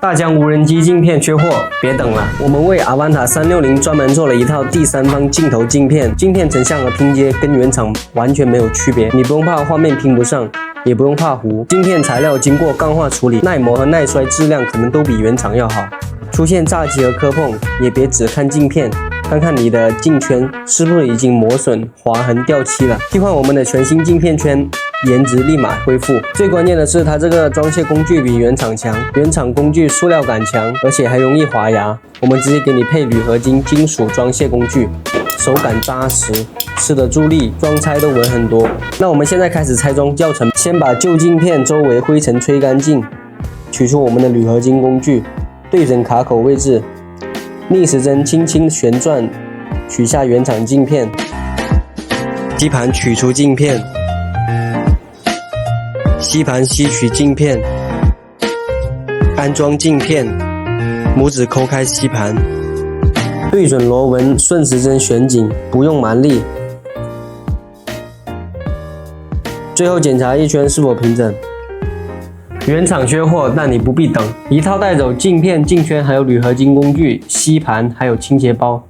大疆无人机镜片缺货，别等了，我们为 Avanta 360专门做了一套第三方镜头镜片，镜片成像和拼接跟原厂完全没有区别，你不用怕画面拼不上，也不用怕糊。镜片材料经过钢化处理，耐磨和耐摔质量可能都比原厂要好。出现炸漆和磕碰，也别只看镜片，看看你的镜圈是不是已经磨损、划痕、掉漆了。替换我们的全新镜片圈，颜值立马恢复。最关键的是，它这个装卸工具比原厂强，原厂工具塑料感强，而且还容易滑牙。我们直接给你配铝合金金属装卸工具，手感扎实，吃得住力，装拆都稳很多。那我们现在开始拆装教程，先把旧镜片周围灰尘吹干净，取出我们的铝合金工具，对准卡口位置，逆时针轻轻旋转，取下原厂镜片，吸盘取出镜片，吸盘吸取镜片，安装镜片，拇指抠开吸盘，对准螺纹顺时针旋紧，不用蛮力。最后检查一圈是否平整。原厂缺货，但你不必等，一套带走镜片、镜圈，还有铝合金工具、吸盘，还有清洁包。